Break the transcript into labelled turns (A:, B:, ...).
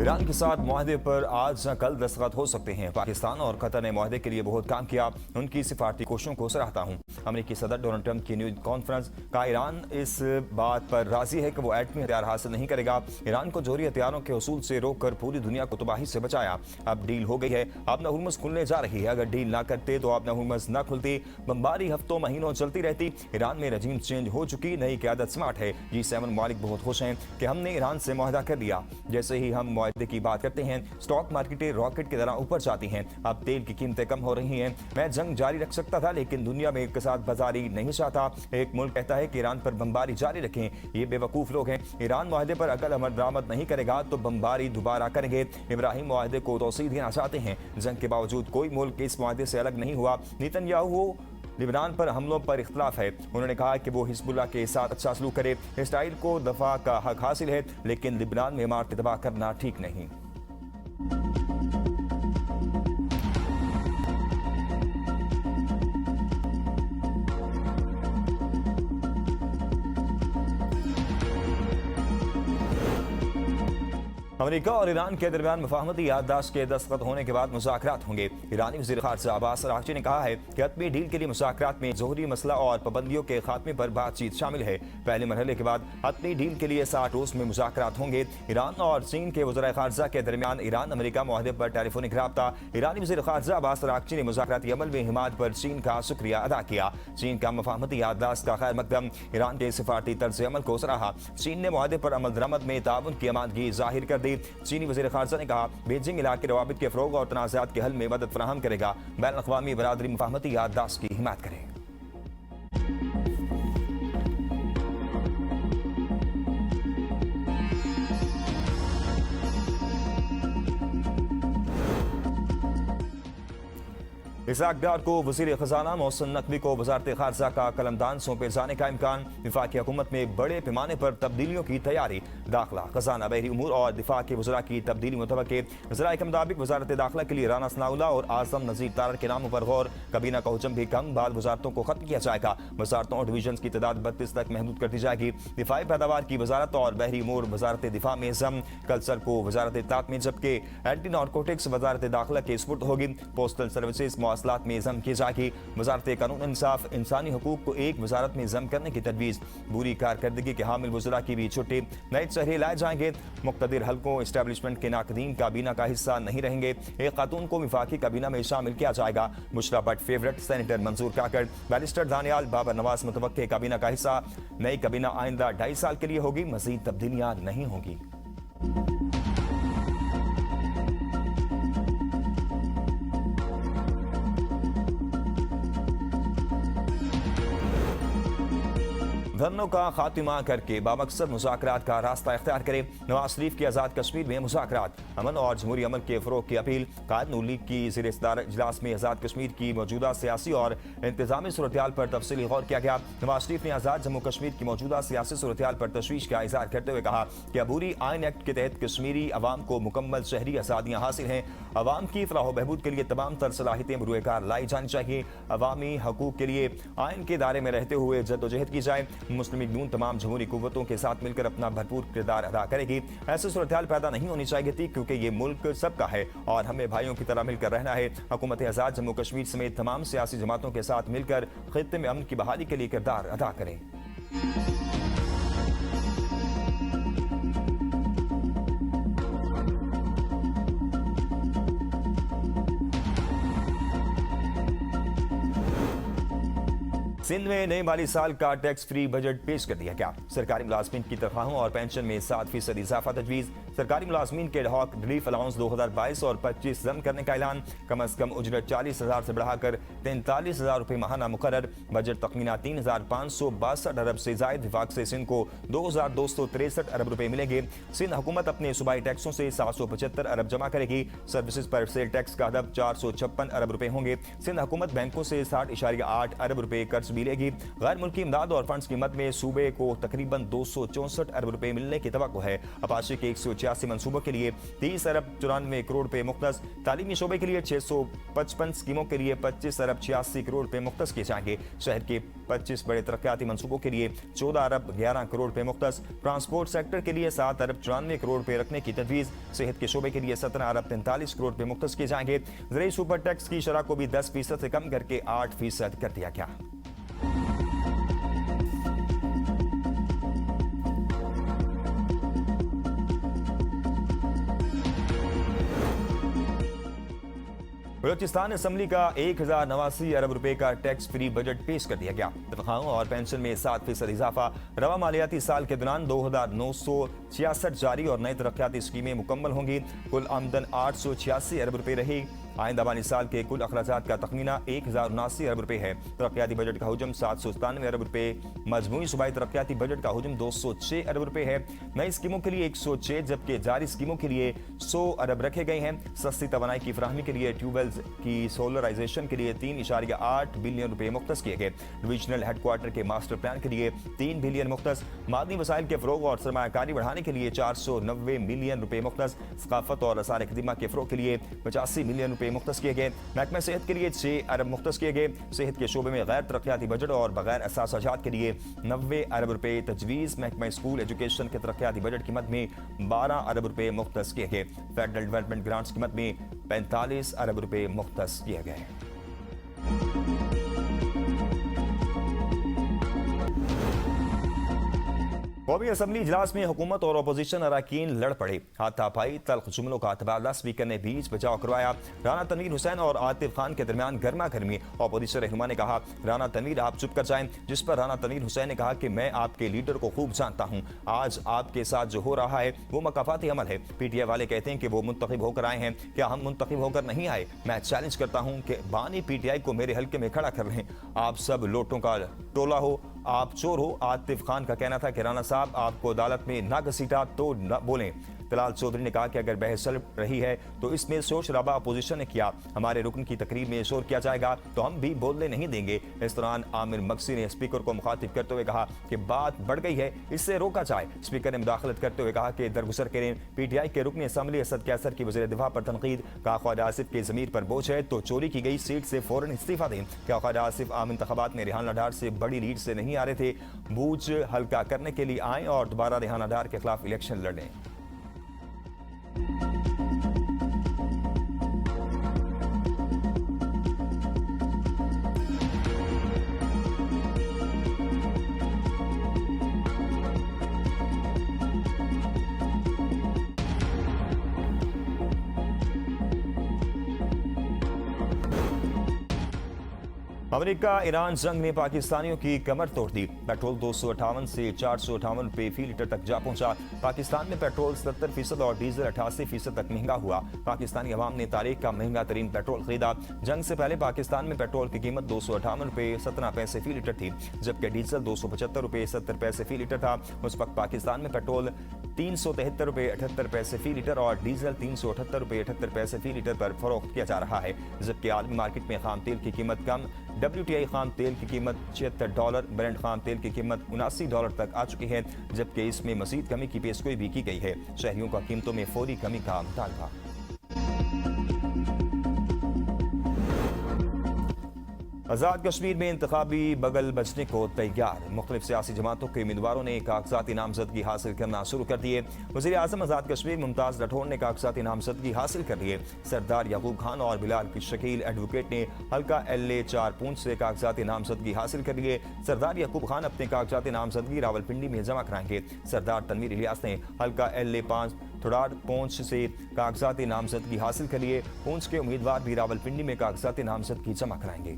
A: Iran के साथ मुआहदे पर आज न कल दस्तखत हो सकते हैं। पाकिस्तान और कतर ने मुआहदे के लिए बहुत काम किया, उनकी सिफारती कोशिशों को सराहता हूँ। अमेरिकी सदर डोनाल्ड ट्रंप की न्यूज कॉन्फ्रेंस का ईरान इस बात पर राजी है कि वो एटमी हथियार हासिल नहीं करेगा। ईरान को जोहरी हथियारों के उसूल से रोककर पूरी दुनिया को तबाही से बचाया। अब डील हो गई है, अब न हुर्मुज़ खुलने जा रही है। अगर डील ना करते तो अब न हुर्मुज़ न खुलती, बमबारी हफ्तों महीनों चलती रहती। ईरान में रजीम चेंज हो चुकी, नई क़यादत स्मार्ट है। G7 ममालिक बहुत खुश हैं कि हमने ईरान से मुआहदा कर लिया। जैसे ही हम मुआहदे की बात करते हैं, स्टॉक मार्केटें रॉकेट की तरह ऊपर जाती हैं। अब तेल की कीमतें कम हो रही हैं। मैं जंग जारी रख सकता था, लेकिन दुनिया में एक साथ बाजारी नहीं चाहता। एक मुल्क कहता है कि ईरान पर बमबारी जारी रखें, ये बेवकूफ़ लोग हैं। ईरान मुआहदे पर अगर अमल दरामद नहीं करेगा तो बमबारी दोबारा करेंगे। इब्राहिम मुआहदे को तोसी देना चाहते हैं। जंग के बावजूद कोई मुल्क इस मुआहदे से अलग नहीं हुआ। नेतन्याहू लिबनान पर हमलों पर इख्तलाफ है। उन्होंने कहा कि वो हिजबुल्लाह के साथ अच्छा सलूक करे। इसराइल को दफा का हक हासिल है, लेकिन लिबनान में इमारतें तबाह करना ठीक नहीं। अमेरिका और ईरान के दरमियान मुफाहमती याददाश्त के दस्तखत होने के बाद मुज़ाकरात होंगे। ईरानी वज़ीर ख़ारिजा अब्बास अराग़ची ने कहा है कि हतमी डील के लिए मुज़ाकरात में जोहरी मसला और पाबंदियों के खात्मे पर बातचीत शामिल है। पहले मरहले के बाद हतमी डील के लिए 60 रोज़ में मुज़ाकरात होंगे। ईरान और चीन के वज़ीर ख़ारिजा के दरमियान ईरान अमेरिका मुआहदे पर टेलीफोनिक रब्ता। ईरानी वज़ीर ख़ारिजा अब्बास अराग़ची ने मुज़ाकराती अमल में हिमायत पर चीन का शुक्रिया अदा किया। चीन का मुफाहमती याददाश्त का खैर मकदम, ईरान के सिफारती तर्ज अमल को सराहा। चीन ने मुआहदे पर अमल दरामद में ताउन की आमादगी जाहिर कर दी। चीनी वज़ीर ख़ारिजा ने कहा बीजिंग इलाके रवाबित के फ़रोग़ और तनाज़ात के हल में मदद फराहम करेगा। बैन अक़वामी बरादरी मुफाहमती याददाश्त की हिमायत करे। इसहाक़ डार को वज़ीर ख़ज़ाना, मोहसिन नकवी को वज़ारत ख़ारिजा का कलमदान सौंपे जाने का इम्कान। वफ़ाक़ी हुकूमत में बड़े पैमाने पर तब्दीलियों की तैयारी। दाखिला, ख़ज़ाना, बहरी उमूर और दिफा के वज़रा की तब्दीली मुतवक्के। वज़रा के मुताबिक वज़ारत दाखिला के लिए राना सनाउल्लाह और आज़म नज़ीर तारड़ के नामों पर गौर। कबीना का हुजम भी कम, बाद वज़ारतों को ख़त्म किया जाएगा। वज़ारतों और डिवीजन की तादाद 32 तक महदूद कर दी जाएगी। दिफाई पैदावार की वज़ारत और बहरी उमूर वज़ारत दिफा में ज़म, कल्चर को वज़ारत इत्ताअत में, जबकि एंटी नारकोटिक्स वज़ारत दाखिला के सुपुर्द होगी। पोस्टल सर्विसेज मवासलात में ज़म की जाएगी। वज़ारत कानून इंसाफ इंसानी हकूक़ को एक वज़ारत में ज़म करने की तजवीज़। बुरी कारकर्दगी के हामिल वज़रा की भी छुट्टी। नए चेहरे लाए जाएंगे। मुक़्तदिर हल्कों इस्टेब्लिशमेंट के नाक़दीन काबीना का हिस्सा नहीं रहेंगे। एक खातून को वफाकी काबीना में शामिल किया जाएगा। बुशरा भट्ट फेवरेट, सेनेटर मंजूर काकड़, बैरिस्टर दानियाल, बाबर नवाज मुतवक्के काबीना का हिस्सा। नई काबीना आइंदा 2.5 साल के लिए होगी। मज़ीद तब्दीलियाँ नहीं होंगी। धरनों का खात्मा करके बामकसद मुज़ाकरात का रास्ता इख्तियार करें। नवाज शरीफ की आज़ाद कश्मीर में मुज़ाकरात। अमन और जमहूरी अमल के फ़रोग़ की अपील। कायद नून लीग की ज़ेर सदारत इजलास में आज़ाद कश्मीर की मौजूदा सियासी और इंतज़ामी सूरत-ए-हाल पर तफसीली गौर किया गया। नवाज शरीफ ने आज़ाद जम्मू कश्मीर की मौजूदा सियासी सूरत-ए-हाल पर तशवीश का इज़हार करते हुए कहा कि अबूरी आइन एक्ट के तहत कश्मीरी अवाम को मुकम्मल शहरी आज़ादियाँ हासिल हैं। अवाम की फलाह बहबूद के लिए तमाम तर सलाहियतें बरूएकार लाई जानी चाहिए। अवामी हकूक़ के लिए आइन के दायरे में रहते हुए जद्दोजहद की जाए। मुस्लिम लीग नून तमाम जमहूरी कुव्वतों के साथ मिलकर अपना भरपूर किरदार अदा करेगी। ऐसी सूरत-ए-हाल पैदा नहीं होनी चाहिए थी, क्योंकि ये मुल्क सबका है और हमें भाइयों की तरह मिलकर रहना है। हुकूमत आज़ाद जम्मू कश्मीर समेत तमाम सियासी जमातों के साथ मिलकर खित्ते में अमन की बहाली के लिए किरदार अदा करें। सिंध में नए माली साल का टैक्स फ्री बजट पेश कर दिया गया। सरकारी मुलाजमीन की तनख्वाहों और पेंशन में 7% इजाफा तजवीज़। सरकारी मुलाजमीन के एडहॉक रिलीफ अलाउंस 2022 और 25 जम करने का ऐलान। कम अज कम उजरत 40,000 से बढ़ाकर 43,000 रुपये माहाना मुकर्रर। बजट तखमीना 3,562 अरब से जायद। विफाक से सिंध को 2,263 अरब रुपये मिलेंगे। सिंध हुकूमत अपने सूबाई टैक्सों से 775 अरब जमा करेगी। सर्विसेज पर सेल टैक्स का हदफ 456 अरब रुपये होंगे। सिंध हुकूमत बैंकों से 60.8 अरब रुपये कर्ज मिलेगी। गैर मुल्की इमदाद और फंड्स की मद में सूबे को तकरीबन 264 अरब रुपये मिलने की तवक्को है। अपाचे के 140 86 मनसूबों के लिए 30 अरब 94 करोड़ रुपए मुख्तस, तालीमी शोबे के लिए 655 स्कीमों के लिए 25 अरब 86 करोड़ रुपए मुख्तस किए जाएंगे। शहर के 25 बड़े तरक्याती मनसूबों के लिए 14 अरब 11 करोड़ रुपए मुख्तस, ट्रांसपोर्ट सेक्टर के लिए 7 अरब 94 करोड़ रुपए रखने की तजवीज़, सेहत के शोबे के लिए 17 अरब 43 करोड़ रुपए मुख्तस किए जाएंगे। ज़रूरी सुपर टैक्स की शरह को भी 10% से कम करके 8% कर दिया गया। बलूचिस्तान असम्बली का 1089 अरब रुपए का टैक्स फ्री बजट पेश कर दिया गया। तनख्वाहों और पेंशन में 7% इजाफा, रवा मालियाती साल के दौरान 2966 जारी और नई तरक्याती स्कीमें मुकम्मल होंगी। कुल आमदन 886 अरब रुपए रही। आइंदा माली साल के कुल अखराजात का तखमीना 1079 अरब रुपए है। तरक्याती बजट का हुजम 797 अरब रुपए, मजमूई सूबाई तरक्याती बजट का हुजम 206 अरब रुपए है। नई स्कीमों के लिए 106 जबकि जारी स्कीमों के लिए 100 अरब रखे गए हैं। सस्ती तवानाई की फराहमी के लिए ट्यूबवेल्स की सोलराइजेशन के लिए 3.8 बिलियन रुपए मुख्तस किए गए। डिविजनल हेडक्वार्टर के मास्टर प्लान के लिए 3 बिलियन मुख्तस, मादनी वसाइल के फरोग और सरमायाकारी बढ़ाने के लिए 490 मिलियन रुपए मुख्तस, सकाफत और रसायन खदीमा के फरोग के लिए 85 मिलियन रुपए मुख्तस किए गए। महकमा सेहत के लिए 6 अरब मुख्तस किए गए। सेहत के शोबे में गैर तरक्याती बजट और बगैर असासाजात के लिए 90 अरब रुपए तजवीज़। महकमा स्कूल एजुकेशन के तरक्याती बजट की मद में 12 अरब रुपए मुख्तस किए गए। फेडरल डेवलपमेंट ग्रांट्स की मद में 45 अरब रुपए मुख्तस किए गए। कौमी असम्बली इजलास में हुकूमत और अपोजिशन अरकान लड़ पड़े। हाथापाई, तल्ख जुमलों का तबादला, स्पीकर ने बीच बचाव करवाया। राना तनवीर हुसैन और आतिफ खान के दरमियान गर्मा गर्मी। अपोजिशन रहनुमा ने कहा, राना तनवीर आप चुप कर जाएं, जिस पर राना तनवीर हुसैन ने कहा कि मैं आपके लीडर को खूब जानता हूं। आज आपके साथ जो हो रहा है वो मकाफाती अमल है। पीटीआई वाले कहते हैं कि वो मुंतखब होकर आए हैं, क्या हम मुंतखब होकर नहीं आए? मैं चैलेंज करता हूं कि बानी पीटीआई को मेरे हल्के में खड़ा कर रहे हैं। आप सब लोटों का टोला हो, आप चोर हो। आतिफ खान का कहना था कि राना साहब आपको अदालत में ना घसीटा तो न बोलें। तलाल चौधरी ने कहा कि अगर बहस चल रही है तो इसमें शोर शराबा अपोजिशन ने किया, हमारे रुकन की तकरीर में शोर किया जाएगा तो हम भी बोलने नहीं देंगे। इस दौरान आमिर मक्सी ने स्पीकर को मुखातिब करते हुए कहा कि बात बढ़ गई है, इससे रोका जाए। स्पीकर ने मुदाखलत करते हुए कहा कि दरगुजर करें। पीटीआई के रुकन असम्बली असद कैसर की वज़ीर दिफा पर तनकीद। कहा ख्वाजा आसिफ के ज़मीर पर बोझ है तो चोरी की गई सीट से फौरन इस्तीफा दें। क्या ख्वाजा आसिफ आम इंतखाबात में रेहान लाडार से बड़ी लीड से नहीं आ रहे थे? बूझ हल्का करने के लिए आए और दोबारा रेहान लाडार के खिलाफ इलेक्शन लड़ें। अमेरिका ईरान जंग ने पाकिस्तानियों की कमर तोड़ दी। पेट्रोल 258 से 458 रुपए फी लीटर तक जा पहुंचा। पाकिस्तान में पेट्रोल 70% और डीजल 88% तक महंगा हुआ। पाकिस्तानी अवाम ने तारीख का महंगा तरीन पेट्रोल खरीदा। जंग से पहले पाकिस्तान में पेट्रोल की कीमत 258 रुपए 17 पैसे फी लीटर थी, जबकि डीजल 275 रुपए 70 पैसे फी लीटर था। उस वक्त पाकिस्तान में पेट्रोल 373 रुपए 78 पैसे फी लीटर और डीजल 378 रुपए 78 पैसे फी लीटर पर फरोख्त किया जा रहा है। जबकि आलमी मार्केट में खाम तेल की कीमत कम। WTI खाम तेल की कीमत $76, ब्रेंट खाम तेल की कीमत $79 तक आ चुकी है, जबकि इसमें मजीद कमी की पेशगोई भी की गई है। शहरियों का कीमतों में फौरी कमी का मुतालबा। आज़ाद कश्मीर में इंतखाबी बगल बजने को तैयार। मुख्तलिफ सियासी जमातों के उम्मीदवारों ने कागजाती नामजदगी हासिल करना शुरू कर दिए। वज़ीर आज़म आज़ाद कश्मीर मुमताज़ राठौर ने कागजाती नामजदगी हासिल कर लिए। सरदार याकूब खान और बिलाल की शकील एडवोकेट ने हल्का LA4 पूंछ से कागजाती नामजदगी हासिल कर लिए। सरदार याकूब खान अपने कागजाती नामजदगी रावलपिंडी में जमा कराएंगे। सरदार तनवीर इलियास ने हल्का LA5 थोड़ार पूंछ से कागजाती नामजदगी हासिल कर लिए। पूंछ के उम्मीदवार भी रावलपिंडी में कागजाती नामजदगी जमा कराएंगे।